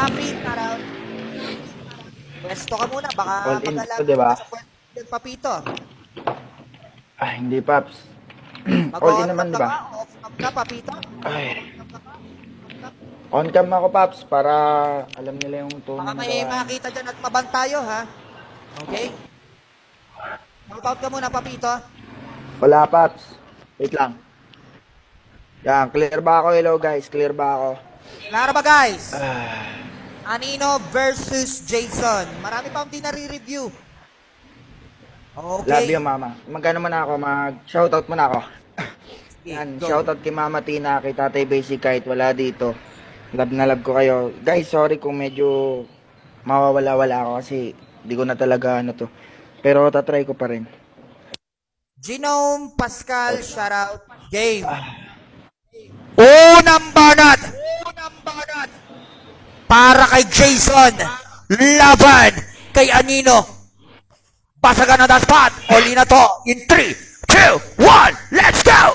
Papi, shoutout. Pwesto ka muna, baka All in mag-alam to, diba? sa pwesto ng Papito. Ay, hindi, Paps. All in naman, diba? Off-cam ka, Papito? Ay. On cam ako, Paps, para alam nila yung tunay Baka na may gawain. makakita dyan at mabantayo, ha? Okay? Shoutout ka muna, Papito. Wala, Paps. Wait lang. Yan, clear ba ako? Hello, guys. Clear ba ako? Klaro ba, guys? Anino versus Jason. Marami pa hindi nare-review. Okay. Love you, Mama. Magkano muna ako? Mag-shoutout muna ako. Yan, Go. shoutout kay Mama Tina, kay Tatay Basic kahit wala dito. Love na love ko kayo. Guys, sorry kung medyo mawawala-wala ako kasi di ko na talaga ano to. Pero tatry ko pa rin. Genome Pascal, shoutout. Game. Unang banat! Para kay Jason. Laban kay Anino. Basagan na the spot. Oli na to. In 3, 2, 1, let's go!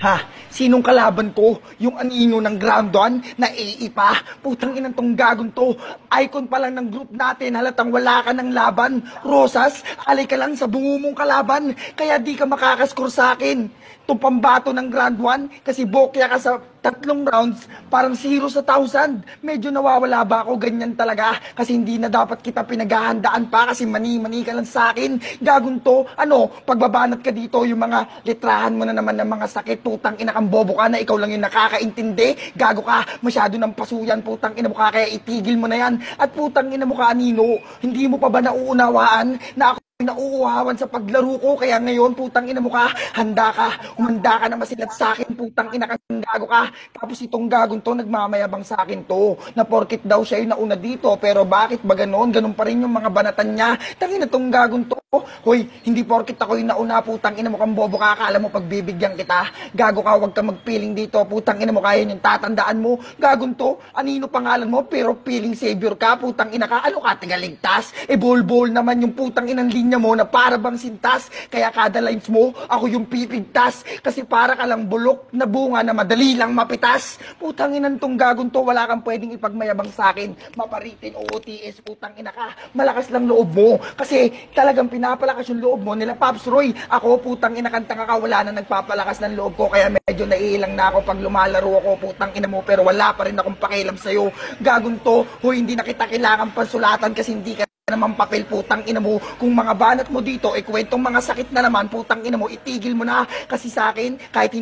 Ha? Sinong kalaban ko? Yung anino ng ground doon? Na AA pa? Putang inang tong gagon to. Icon pa lang ng group natin. Halatang wala ka ng laban. Rosas, alay ka lang sa bungo mong kalaban. Kaya di ka makakascore sa akin. Itong pambato ng Grand 1 kasi bokya ka sa 3 rounds, parang 0 sa 1,000. Medyo nawawala ba ako? Ganyan talaga. Kasi hindi na dapat kita pinaghahandaan pa kasi mani-mani ka lang sa akin. Gagon to. Ano, pagbabanat ka dito, yung mga litrahan mo na naman ng mga sakit. Putang ina kang bobo ka na ikaw lang yung nakakaintindi. Gago ka. Masyado ng pasuyan. Putang ina mo ka. Kaya itigil mo na yan. At putang ina mo ka, Anino. Hindi mo pa ba nauunawaan na ako nauuhawan sa paglaro ko, kaya ngayon, putang ina mo ka, handa ka, umanda ka na masilat sa akin, putang ina ka, gago ka. Tapos itong gagong to, nagmamayabang sa akin to, na porkit daw siya yung nauna dito, pero bakit ba ganon? Ganon pa rin yung mga banatan niya. Tangina tong gagong to. Hoy, hindi porkit ako yung nauna, putang ina mo kang bobo ka, akala mo pagbibigyan kita. Gago ka, wag ka magpiling dito, putang ina mo, kaya yung tatandaan mo. Gagong to, Anino pangalan mo, pero piling savior ka, putang ina ka, ano ka, tigaligtas? E bol-bol naman yung putang inang linya mo na para bang sintas, kaya kada lines mo, ako yung pipigtas, kasi para ka lang bulok na bunga na madali lang mapitas. Putang inang tong gagon to, wala kang pwedeng ipagmayabang sa akin, maparitin o OTS, putang ina ka, malakas lang loob mo, kasi talagang pinapalakas yung loob mo nila Pops Roy. Ako, putang ina kang tanga ka, wala na nagpapalakas ng loob ko, kaya medyo naiilang na ako pag lumalaro ako, putang ina mo, pero wala pa rin akong pakialam sa'yo. Gagon to, hoy, hindi na kita kailangan pansulatan kasi hindi ka naman papel, putang ina mo. Kung mga banat mo dito, kwentong mga sakit na naman, putang ina mo, itigil mo na. Kasi sa akin, kahit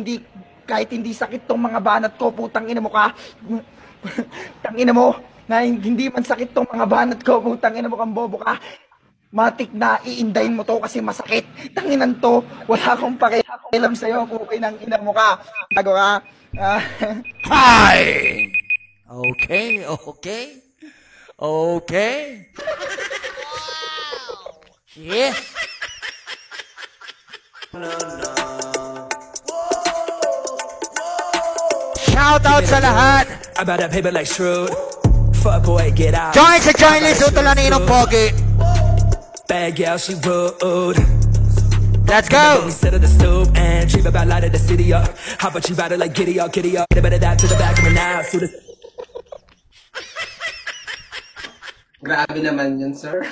hindi sakit tong mga banat ko, putang ina mo ka. Tang ina mo, na hindi man sakit tong mga banat ko, putang ina mo kang bobo ka. Matik na iindayin mo to kasi masakit. Tanginan to, wala akong pakialam sa'yo, kukay ng ina mo ka. Bago ka. Hi! Okay, okay. Okay. Yeah. Shout out sa lahat. About that paper like Screwed. Fuck boy, get out. Join sa join list. Ito lang na pogi. Bad gal, she rude. Let's go. We sit at the stoop and dream about lighting the city up. How about you ride it like giddy up, giddy up. Get a better that to the back of my knife. Grabe naman yun, sir.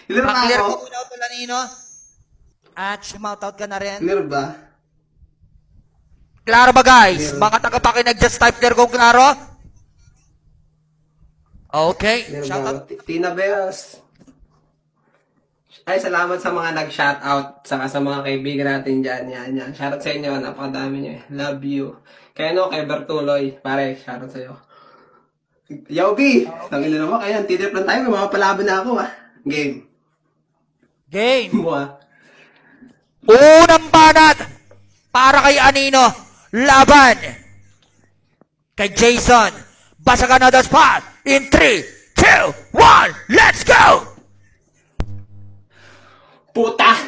Clear ba Clear ako? ko muna ito, Lanino. At shoutout ka na rin. Clear ba? Klaro ba, guys? Mga tagapakinig, just type clear kung klaro. Okay. Clear Shoutout. ba? Tina Bells. Ay, salamat sa mga nag-shoutout. Saka sa mga kaibigan natin dyan. Yan. Shoutout sa inyo. Napakadami nyo eh. Love you. Kaya no, kay Bertuloy. Pare, shoutout sa'yo. Yobi! Tangin na naman. Kaya, titip lang tayo. May mga palaban na ako ah. Game. Game. Buha. Unang banat para kay Anino. Laban kay Jason. Basagan na the spot. In 3, 2, 1, let's go! Puta!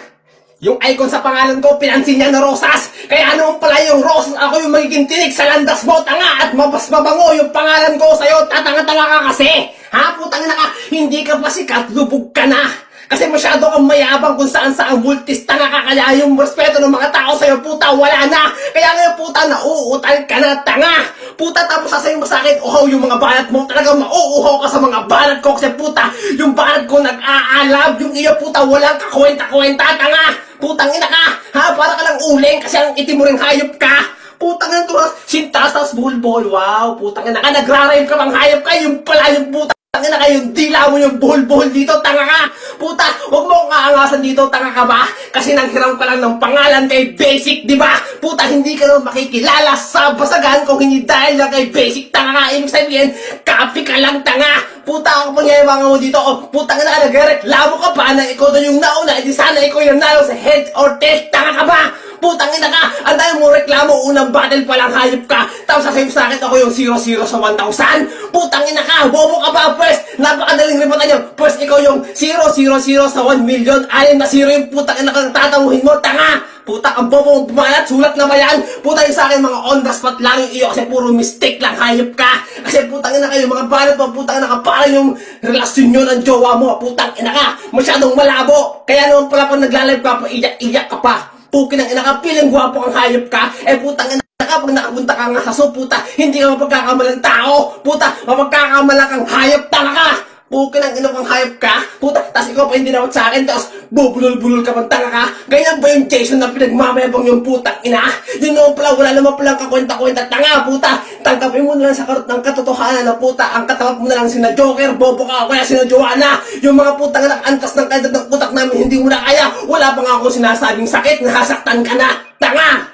Yung icon sa pangalan ko, pinansin niya na Rosas! Kaya ano pala yung Rosas? Ako yung magiging tinik sa landas mo, tanga! At mas mabango yung pangalan ko sa'yo, tatanga-tanga ka kasi! Ha? Putang na ka! Hindi ka pa sikat, lubog ka na! Kasi masyado kang mayabang kung saan sa multis, tanga ka, kaya yung respeto ng mga tao sa'yo, puta, wala na. Kaya ngayon, puta, nauutal ka na, tanga. Puta, tapos sasayin mo sa akin, uhaw yung mga balat mo, talagang mauuhaw ka sa mga balat ko, kasi puta, yung balat ko nag-aalab, yung iyo, puta, walang kakwenta-kwenta, tanga. Putang ina ka, ha? Para ka lang uling, kasi ang itim mo rin hayop ka. Putang ina to, sintas, tas bulbol, wow, putang ina ka, nagra-rhyme ka bang hayop ka, yung pala yung putang ina ka, yung dila mo yung bulbol dito, tanga ka, puta, huwag mo akong kaangasan dito, tanga ka ba, kasi nanghiram ka lang ng pangalan kay Basic, di ba, puta, hindi ka naman makikilala sa basagan kung hindi dahil lang kay Basic, tanga ka, ibig sabihin, copy ka lang, tanga, puta, ako pangyayabangan mo dito, o, putang ina ka, nagreklamo ka pa na ikaw doon yung nauna, edi sana ikaw yung nalo sa head or tail, tanga ka ba? Putang ina ka! Ang dami mo reklamo, unang battle pa lang hayop ka. Tapos sasabihin sa akin ako yung 0-0 sa 1,000. Putang ina ka! Bobo ka pa, first! Napakadaling ributan nyo. First, ikaw yung 0-0-0 sa 1 million. 6 na 0 yung putang ina kang tatamuhin mo. Tanga! Puta, ang bobo mong pumalat. Sulat na ba yan? Puta yung sa akin, mga on the spot lang yung iyo. Kasi puro mistake lang, hayop ka. Kasi putang ina kayo, mga balat mo, putang ina ka. Parang yung relasyon nyo ng jowa mo. Putang ina ka. Masyadong malabo. Kaya naman pala pag nagla-live ka pa, iyak ka pa. Pukin ang ina ka, piling gwapo kang hayop ka, putang ina ka, pag nakapunta ka nga sa puta, hindi ka mapagkakamalang tao, puta, mapagkakamalang kang hayop, tanga ka, pukin ang ina kang hayop ka, puta, tas ikaw pa hindi nawat sa akin, tapos bubulol-bulol ka pang tanga ka, ganyan ba yung Jason na pinagmamayabang yung putang ina, yun naman pala, wala naman palang kakwenta-kwenta, tanga, puta, tangkapin mo na lang sa karot ng katotohanan na puta, ang katawag mo na lang sina Joker, bobo ka, kaya sina Joanna, yung mga putang antas ng kalidad ng utak namin, hindi mo na kaya, wala pa nga ako sinasabing sakit, nahasaktan ka na, tanga!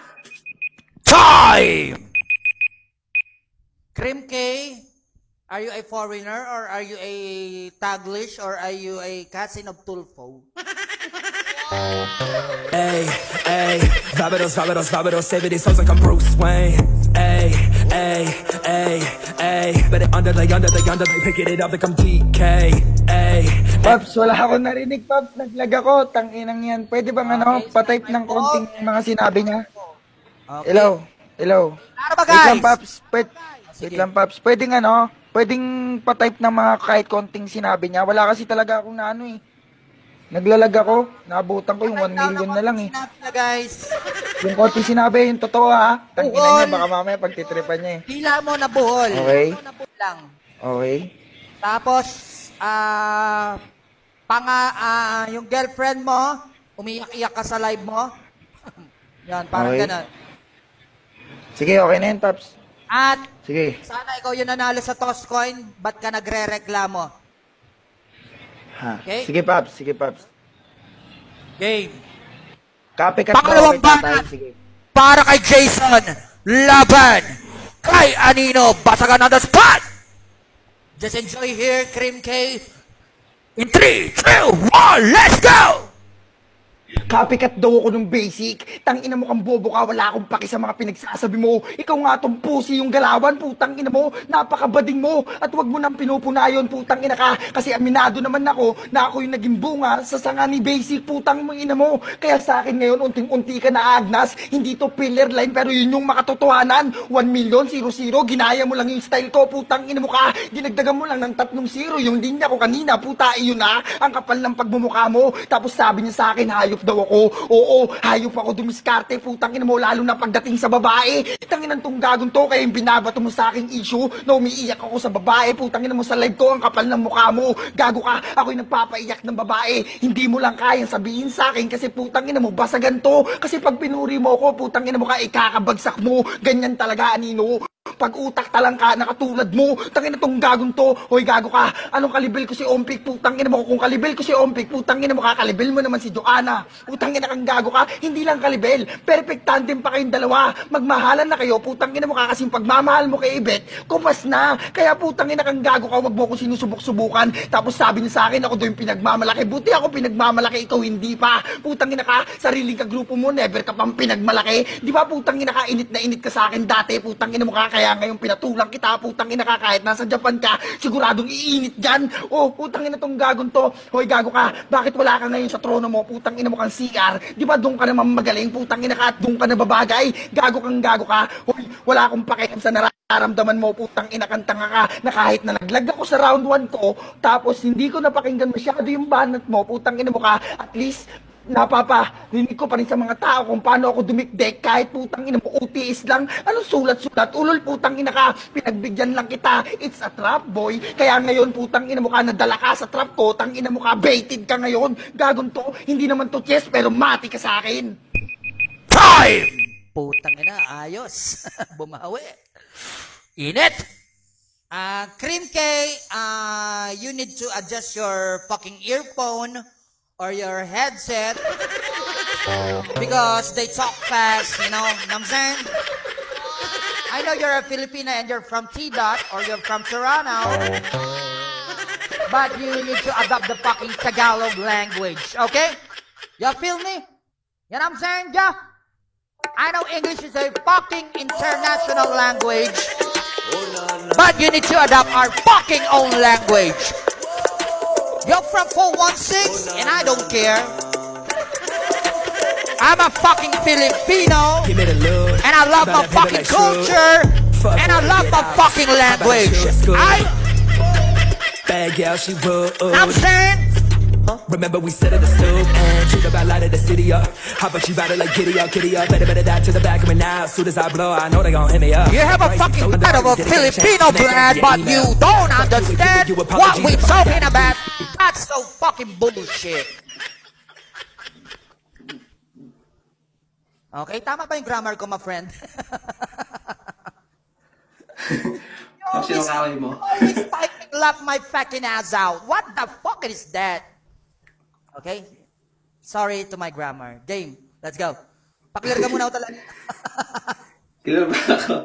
Time! Cream K, are you a foreigner or are you a Taglish or are you a cousin of Tulfo? Ay, ay, Vabados, Vabados, Vabados, say it sounds like I'm Bruce Wayne. Ay, ay, ay, ay, but under the picking it up like I'm DK. Ay, Paps, wala akong narinig, Paps. Naglag ako. Tanginang yan. Pwede bang patype ng konting mga sinabi niya? Okay. Hello. Ano ba, Wait guys? lang, Paps. Wait lang, Paps. Pwedeng patype ng mga kahit konting sinabi niya. Wala kasi talaga akong naglalag ako. Naabutan ko yung 1 million na lang eh. Sinabi na, guys. Yung konting sinabi, yung totoo ha. Tanginan niya, baka mamaya pagtitripan niya eh. Pila mo na buhol. Okay. Na buhol lang. Okay. Tapos, yung girlfriend mo, umiyak-iyak ka sa live mo. Yan, parang Okay. ganun. Sige, okay na yun, Paps. At, Sige. sana ikaw yung nanalo sa toss coin, ba't ka nagre-reklamo? Ha. Okay. Sige, Paps. Game. Copy ka Pangalawang okay, tatay. banat. Sige. Para kay Jason, laban kay Anino, basagan on the spot. Just enjoy here, Cream K. In 3, 2, 1, let's go! Copycat daw ako ng Basic. Tangina mo kang bobo ka, wala akong paki sa mga pinagsasabi mo. Ikaw nga tong pusi yung galawan, putang ina mo. Napakabading mo. At wag mo nang pinupunayon, putang ina ka. Kasi aminado naman ako na ako yung naging bunga sa sanga ni Basic, putang mo ina mo. Kaya sa akin ngayon, unting-unti ka na Agnas. Hindi to pillar line, pero yun yung makatotohanan. 1 million, 0-0. Ginaya mo lang yung style ko, putang ina mo ka. Dinagdagan mo lang ng 3-0. Yung linya ko kanina, puta, iyon na. Ang kapal ng pagmumukha mo. Tapos sabi niya sa akin, hayop daw ako. Oo, hayop ako dumiskarte, putang ina mo, lalo na pagdating sa babae. Tanginan tong gagong to, kaya yung binabato mo sa aking issue na umiiyak ako sa babae, putang ina mo sa live ko, ang kapal ng mukha mo. Gago ka, ako yung nagpapaiyak ng babae. Hindi mo lang kayang sabihin sa akin kasi putang ina mo, basagan to. Kasi pag pinuri mo ako, putang ina mo ka, ikakabagsak mo. Ganyan talaga, Anino. Pag utak talang ka, nakatulad mo, tangin na tong gagong to, hoy gago ka, anong kalibel ko si Ompik, putang ina mo, kung kalibel ko si Ompik, putang ina mo, kakalibel mo naman si Joanna, putang ina kang gago ka, hindi lang kalibel, perfect tandem pa kayong dalawa, magmahalan na kayo, putang ina mo, kasing pagmamahal mo kay Ibet, kupas na, kaya putang ina kang gago ka, wag mo akong sinusubok-subukan, tapos sabi niya sa akin, ako doon pinagmamalaki, buti ako pinagmamalaki, ikaw hindi pa, putang ina ka, sariling ka grupo mo, never ka pang pinagmalaki, di ba putang ina ka, init na init ka sa akin dati, putang ina mo ka, kaya ngayon pinatulang kita, putang ina ka, kahit nasa Japan ka, siguradong iinit dyan. Oh, putang ina tong gagon to. Hoy, gago ka, bakit wala ka ngayon sa trono mo? Putang ina mo kang CR. Di ba doon ka naman magaling? Putang ina ka at doon ka nababagay. Gago ka. Hoy, wala akong pakialam sa Aramdaman mo, putang ina kang tanga ka, na kahit na naglag ako sa round 1 ko, tapos hindi ko napakinggan masyado yung banat mo, putang ina mo ka, at least, napaparinig ko pa rin sa mga tao kung paano ako dumikdek, kahit putang ina mo, UTS lang, anong sulat-sulat, ulol putang ina ka, pinagbigyan lang kita, it's a trap boy, kaya ngayon putang ina mo ka, nadala ka sa trap ko, tang ina mo ka, baited ka ngayon, gagon to, hindi naman to chess, pero mati ka sa akin. Time! Putang ina, ayos. Bumawi. Init! Cream K, you need to adjust your fucking earphone or your headset because they talk fast, you know what I'm saying? I know you're a Filipina and you're from T-Dot or you're from Toronto, but you need to adopt the fucking Tagalog language, okay? You feel me? You know what I'm saying, yeah? I know English is a fucking international language, but you need to adopt our fucking own language. You're from 416, and I don't care. I'm a fucking Filipino, and I love my fucking culture, and I love my fucking language. Bad gal, she would. I'm saying? Remember we said in the stoop and treat about light of the city up. How about you ride it like giddy up, better die to the back of me now. As soon as I blow, I know they gon' hit me up. You have a fucking blood of a Filipino blood, but you don't understand what we're talking about. That's so fucking bullshit. Okay, tama ba yung grammar ko, my friend? Sino kaway mo? Always typing laugh my fucking ass out. What the fuck is that? Okay? Sorry to my grammar. Game, let's go. Paklir ka muna ako talaga. Kailan ba ako?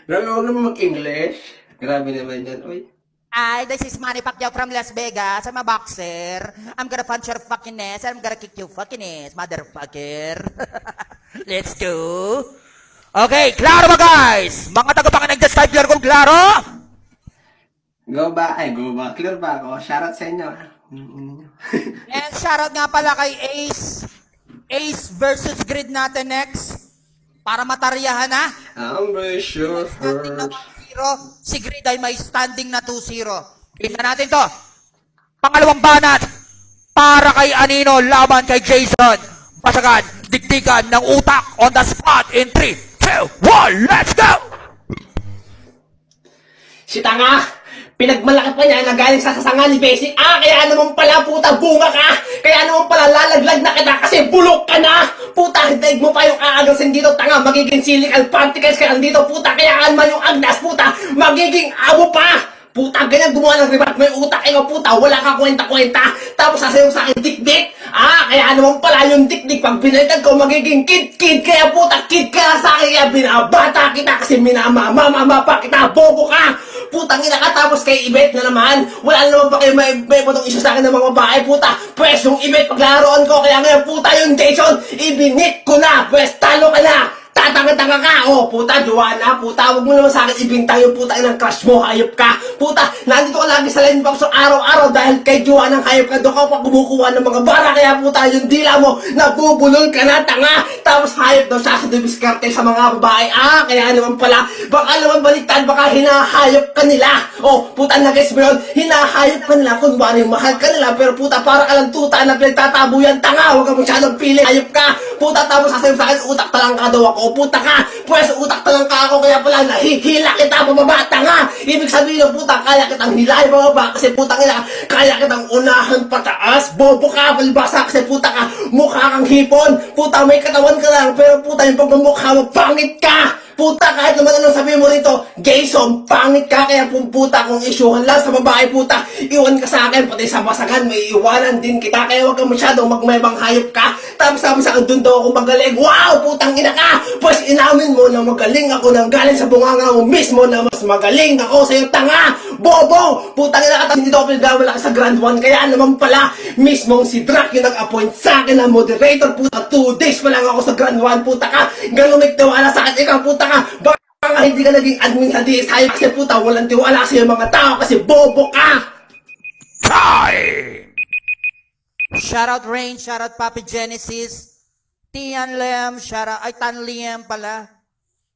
Grabe, huwag naman mag-English. Grabe naman yan. Uy. Hi, this is Manny Pacquiao from Las Vegas. I'm a boxer. I'm gonna punch your fucking ass. I'm gonna kick your fucking ass, motherfucker. Let's go. Okay, klaro ba guys? Mga tagapakinig just type your kung klaro. Go ba? Ay, go ba? Clear ba ako? Shoutout sa inyo. And shoutout nga pala kay Ace. Ace versus Grid natin next. Para mataryahan na. I'm very sure Standing na first. 1-0. Si Grid ay may standing na 2-0. Tingnan natin to. Pangalawang banat. Para kay Anino, laban kay Jason. Basagan, dikdikan ng utak on the spot in 3, 2, 1, let's go! Si tanga! Pinagmalaki pa niya na galing sa sasanga ni Basic. Kaya naman pala puta bunga ka! Kaya naman pala lalaglag na kita kasi bulok ka na! Puta, daig mo pa yung aagasin dito, tanga! Magiging silicon particles ka lang dito, puta! Kaya man yung agnas, puta! Magiging abo pa! Puta, ganyan gumawa ng rebat, may utak, puta, wala ka kwenta-kwenta, tapos sasayaw sa akin, dik-dik, kaya naman pala yung dik-dik, pag binalitan ko, magiging kid-kid, kaya puta, kid ka na sa akin, kaya binabata kita, kasi minamamamama pa kita, bobo ka, putang ina ka, tapos kay Ibet na naman, wala naman pa kayo may mo tong iso sa akin ng mga babae, puta, pwes yung Ibet, paglaroan ko, kaya ngayon, puta, yung Jason, ibinit ko na, pwes, talo ka na, tatanga-tanga ka, puta, Joanna, puta, huwag mo naman sa akin ibintang yung puta ng crush mo, hayop ka, puta, nandito ka lagi sa line box araw-araw dahil kay Joanna hayop ka, doon ka pa kumukuha ng mga bara, kaya puta, yung dila mo, nabubulol ka na, tanga, tapos hayop daw siya sa dumiskarte sa mga babae, kaya naman pala, baka naman baliktad, baka hinahayop ka nila, puta, nag-guess mo yun, hinahayop ka nila, kunwari mahal ka nila, pero puta, para ka lang tuta na pinagtatabuyan, tanga, huwag ka masyadong pili, hayop ka, puta, tapos sasayin sa akin, utak talang ka daw ako, puta ka, pues utak talang ka ako, kaya pala nahihila kita pababa, tanga, ibig sabihin ng puta, kaya kitang hilahin pababa, kasi putang ina, kaya kitang unahan pataas, bobo ka, palibasa, kasi puta ka, mukha kang hipon, puta, may katawan ka lang, pero puta, yung pagmamukha mo, pangit ka, puta, kahit naman anong sabihin mo rito, Jason, pangit ka, kaya puta, kung isyuhan lang sa babae, puta, iwan ka sa akin, pati sa basagan, may iwanan din kita, kaya huwag kang masyadong magmaybang hayop ka, tapos sabi sa akin, dun daw ako magaling, wow, putang ina ka, pues inamin mo na magaling ako nang galing sa bunganga mo mismo na mas magaling ako sa'yo, tanga, bobo, putang ina ka, hindi daw ako pinagawala sa Grand 1, kaya naman pala, mismong si Drac yung nag-appoint sa akin na moderator, puta, 2 days pa lang ako sa Grand 1, puta ka, ganun may tiwala sa akin, ikaw, puta ka, baka hindi ka naging admin sa DSI kasi puta, walang tiwala sa yung mga tao kasi bobo ka! Time! Shoutout Rain, shoutout Papi Genesis, Tian Lem, shoutout, ay Tan Liem pala,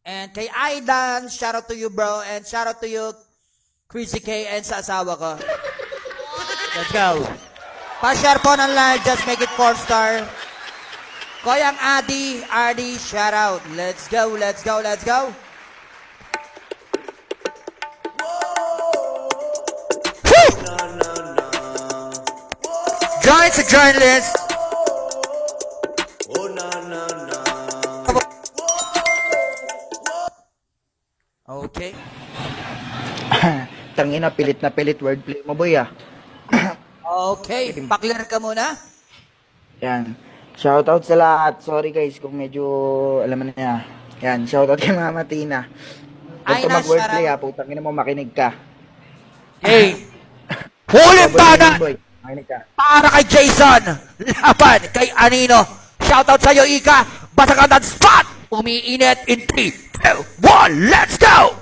And kay Aidan, shout out to you, bro. And shout out to you, Chrissy K, and sa asawa ko. Let's go. Pa-share po ng live, just make it 4-star. Koyang Adi, shout out. Let's go, let's go, let's go. Woo! Join sa join list. Okay. Tangina, pilit na pilit wordplay mo, boy, ah. Okay, pakler ka muna. Yan. Shoutout sa lahat. Sorry guys kung medyo, alam mo na niya. Yan, shoutout kay Mama Tina. Huwag Ay, ka mag-wordplay, shoutout. ah. Putang ina mo, makinig ka. Hey! Huling banat! Boy, makinig ka. Para kay Jason! Laban kay Anino! Shoutout sa'yo, Ika! Basagan ng spot! Umiinit in 3, 2, 1, let's go!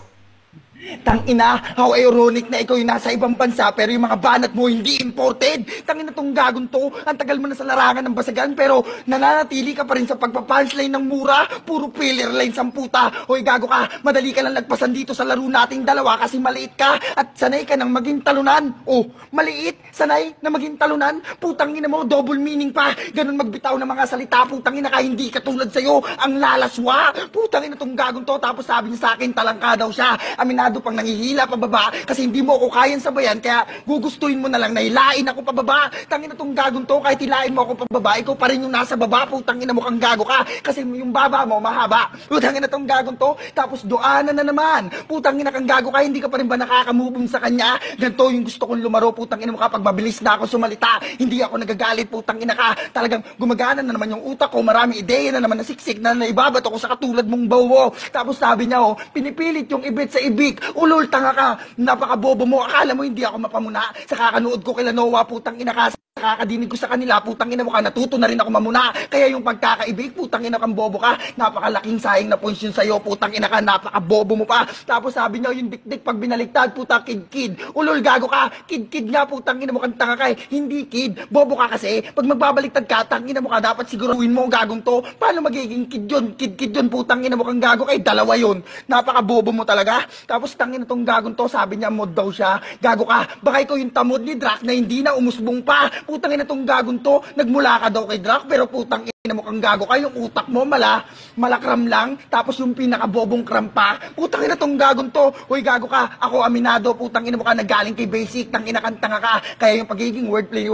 Tangina, how ironic na ikaw yung nasa ibang bansa pero yung mga banat mo hindi imported. Tangina tong gagon to, ang tagal mo na sa larangan ng basagan pero nananatili ka pa rin sa pagpa-punchline ng mura. Puro filler lines ang puta. Hoy gago ka, madali ka lang lagpasan dito sa laro nating dalawa kasi maliit ka at sanay ka nang maging talunan. Oh, maliit, sanay na maging talunan. Putang ina mo, double meaning pa. Ganun magbitaw ng mga salita, putang ina ka, hindi katulad sa'yo. Ang lalaswa. Putang ina tong gagon to, tapos sabi niya sa akin talangka daw siya. Aminado pang nangihila pababa kasi hindi mo ako kayang sabayan kaya gugustuhin mo na lang na hilain ako pababa. Tangina tong gagong to, kahit hilain mo ako pababa, ikaw pa rin yung nasa baba. Putang ina mo kang gago ka kasi yung baba mo mahaba. Putang ina tong gagong to, tapos doanan na naman. Putang ina kang gago ka, hindi ka pa rin ba nakakamubong sa kanya? Ganito yung gusto kong lumaro. Putang ina mo kapag mabilis na ako sumalita, hindi ako nagagalit. Putang ina ka, talagang gumagana na naman yung utak ko, maraming ideya na naman nasiksik na naibabato ko sa katulad mong bawo. Tapos sabi niya, oh, pinipilit yung ibit sa ibik. Ulol, tanga ka. Napakabobo mo. Akala mo hindi ako mapamuna. Sa kakanood ko kila Noah, putang ina ka. Sa kakadinig ko sa kanila, putang ina mo ka. Natuto na rin ako mamuna. Kaya yung pagkakaibig, putang ina kang bobo ka. Napakalaking sayang na points yun sa'yo. Putang ina ka, napakabobo mo pa. Tapos sabi niya, yung dikdik pag binaliktad, putang kid-kid. Ulol, gago ka. Kid-kid nga, putang ina mo kang tanga ka. Hindi kid. Bobo ka kasi. Pag magbabaliktad ka, tangina mo ka, dapat siguruhin mo ang gagong to. Paano magiging kid yun? Kid-kid yun, putang ina mo kang gago kay dalawa yun. Napakabobo mo talaga. Tapos tangina tong gagong to, sabi niya mod daw siya. Gago ka. Baka ikaw yung tamod ni Drac na hindi na umusbong pa. Putang ina tong gagong to, nagmula ka daw kay Drac pero putang ina mo kang gago ka, yung utak mo malakram lang, tapos yung pinakabobong krampa. Putang ina tong gagong to. Hoy gago ka, ako aminado, putang ina mo ka, nagaling kay basic, tang ina kang tanga ka. Kaya yung pagiging wordplay,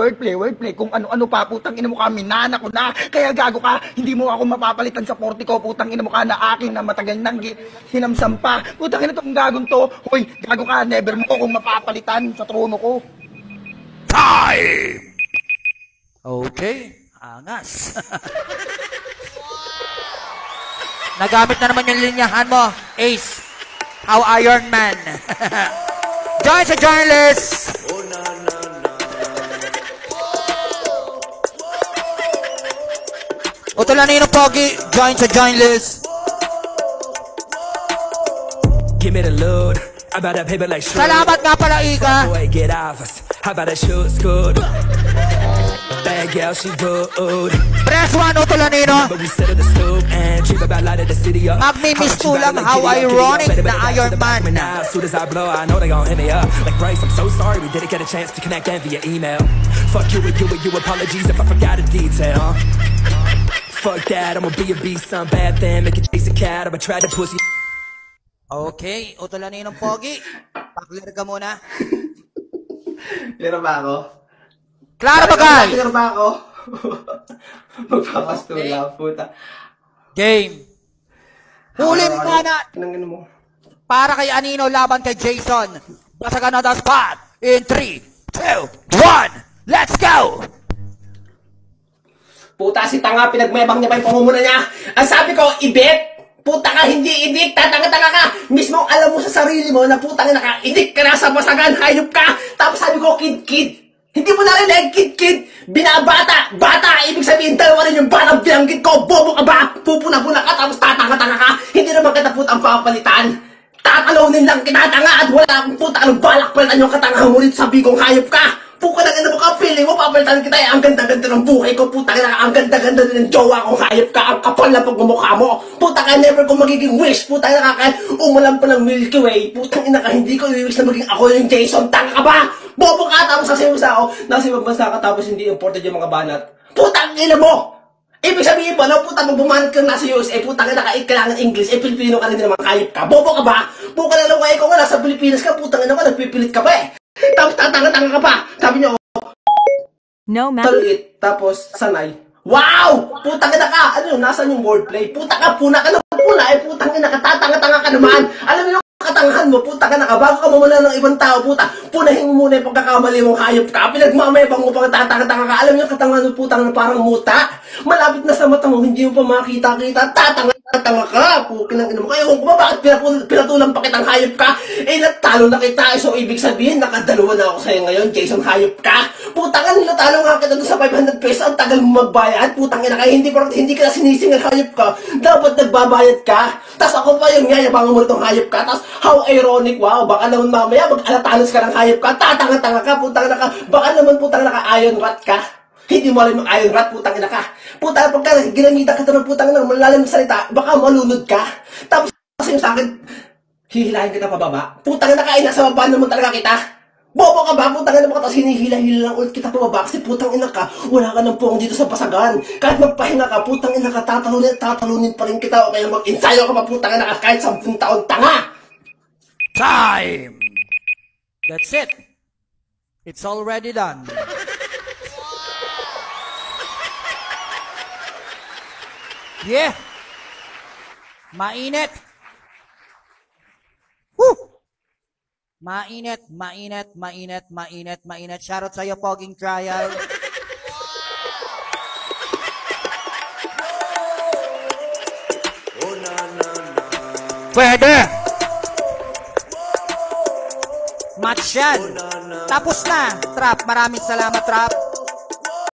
kung ano-ano pa, putang ina mo ka, minana ko na. Kaya gago ka, hindi mo ako mapapalitan sa porte ko, putang ina mo ka, na akin na matagal nang sinamsam pa. Putang ina tong gagong to. Hoy gago ka, never mo akong mapapalitan sa trono ko. Time! Okay, angas. Nagamit na naman yung linyahan mo, Ace. How Iron Man. Join sa join list. Utulanin ng Pogi, join sa join list. Give me the load. I about that paper like shit. Salamat nga pala, Ika. Boy, get off us. How about that shoot good? Bad girl, she good. Press 1, Utulanino. But we sit at the stove and trip about light of the city up. Magmi-miss to lang how ironic na Iron Man. As soon as I blow, I know they gon' hit me up. Like Bryce, I'm so sorry we didn't get a chance to connect and via email. Fuck you and you and you, apologies if I forgot a detail. Fuck that, I'ma be a beast, some bad thing, make it chase a cat, I'ma try to pussy. Okay, Utulanin ng Pogi. Pakler ka muna. Clear ba ako? Klaro ba, guys? Clear ba ako? Magpapastula, puta. Game. Huling ka na. Nangin mo. Para kay Anino, laban kay Jason. Basagan na the spot. In 3, 2, 1. Let's go! Puta, si tanga, pinagmayabang niya pa yung pamumuna niya. Ang sabi ko, ibit! Puta ka, hindi idik, tatanga-tanga ka. Mismo alam mo sa sarili mo na putang ina ka, idik ka na sa basagan, hayop ka. Tapos sabi ko, kid-kid. Hindi mo narinig, kid-kid. Binabata, bata, ibig sabihin, dalawa rin yung batang bilanggit ko. Bobo ka ba? Pupuna-puna ka, tapos tatanga-tanga ka. Hindi naman kita putang papalitan. Tatalonin lang kita, tanga, at wala akong puta, anong balak palitan yung katanga mo rin, sabi kong hayop ka. Puka lang ina mo ka, feeling mo, papalitan kita eh. Ang ganda-ganda ng buhay ko, putang ina ka. Ang ganda-ganda din ng jowa kong hayop ka. Ang kapal na pagmumukha mo. Putang ina, never ko magiging wish. Putang ina ka, kahit umulan pa ng Milky Way. Putang ina ka, hindi ko i-wish na maging ako yung Jason. Tanga ka ba? Bobo ka, tapos kasi mo sa ako. Nasa ibang bansa ka, tapos hindi imported yung mga banat. Putang ina mo! Ibig sabihin ba, no, putang bumanat kang nasa USA, putang ina ka, kailangan English, Pilipino ka rin naman, hayop ka. Bobo ka ba? Puka na lang ko, ikaw nga, nasa Pilipinas ka, putang ina ka, nagpipilit ka pa eh. Tapos tatanga-tanga ka pa. Sabi niyo, No, man. talit, tapos sanay. Wow! Putang ina ka! Ano, nasan yung wordplay? Putang ka, puna ka na puna, eh putang ina ka, tatanga-tanga ka naman. Alam niyo, katangahan mo, putang ka na ka, bago ka mamala ng ibang tao, puta, punahin mo muna yung pagkakamali mong hayop ka, pinagmamayabang mo pang tatanga-tanga ka, alam niyo, katangahan mo, putang na parang muta, malapit na sa mata mo, hindi mo pa makita-kita, tatanga ka, pukin ang ina mo, kaya kung ba, bakit pinatulang pa kitang hayop ka, eh natalo na kita, so ibig sabihin, nakadalawa na ako sa'yo ngayon, Jason, hayop ka, putang ka, nilatalo nga kita doon sa 500 pesos, ang tagal mo magbayad, putang ina ka, hindi ka na sinisingal, hayop ka, dapat nagbabayad ka, tas ako pa yung yayabangan mo itong hayop ka, tas how ironic, wow, baka naman mamaya mag-alatanos ka ng hayop ka, tatanga-tanga ka, putang ina ka, baka naman putang ina ka, iron rat ka, hindi mo alam yung iron rat, putang ina ka, putang pagka ginamitan ka ng putang ina, malalim na salita, baka malunod ka, tapos kasi yung sa akin, hihilahin kita pababa, putang ina ka, nasa baba naman talaga kita, bobo ka ba? Putang ina mo ka, tapos hinihila-hila lang ulit kita pababa kasi putang ina ka, wala ka ng puwang dito sa basagan. Kahit magpahinga ka, putang ina ka, tatalunin pa rin kita o kaya mag-ensayo ka pa, putang ina ka, kahit 10 taon, tanga! Time! That's it. It's already done. Yeah. Mainit. Woo! Mainit, mainit, mainit, mainit, mainit. Shoutout sa'yo, Poging Trial. Pwede! Match yan. Tapos na, Trap. Maraming salamat, Trap.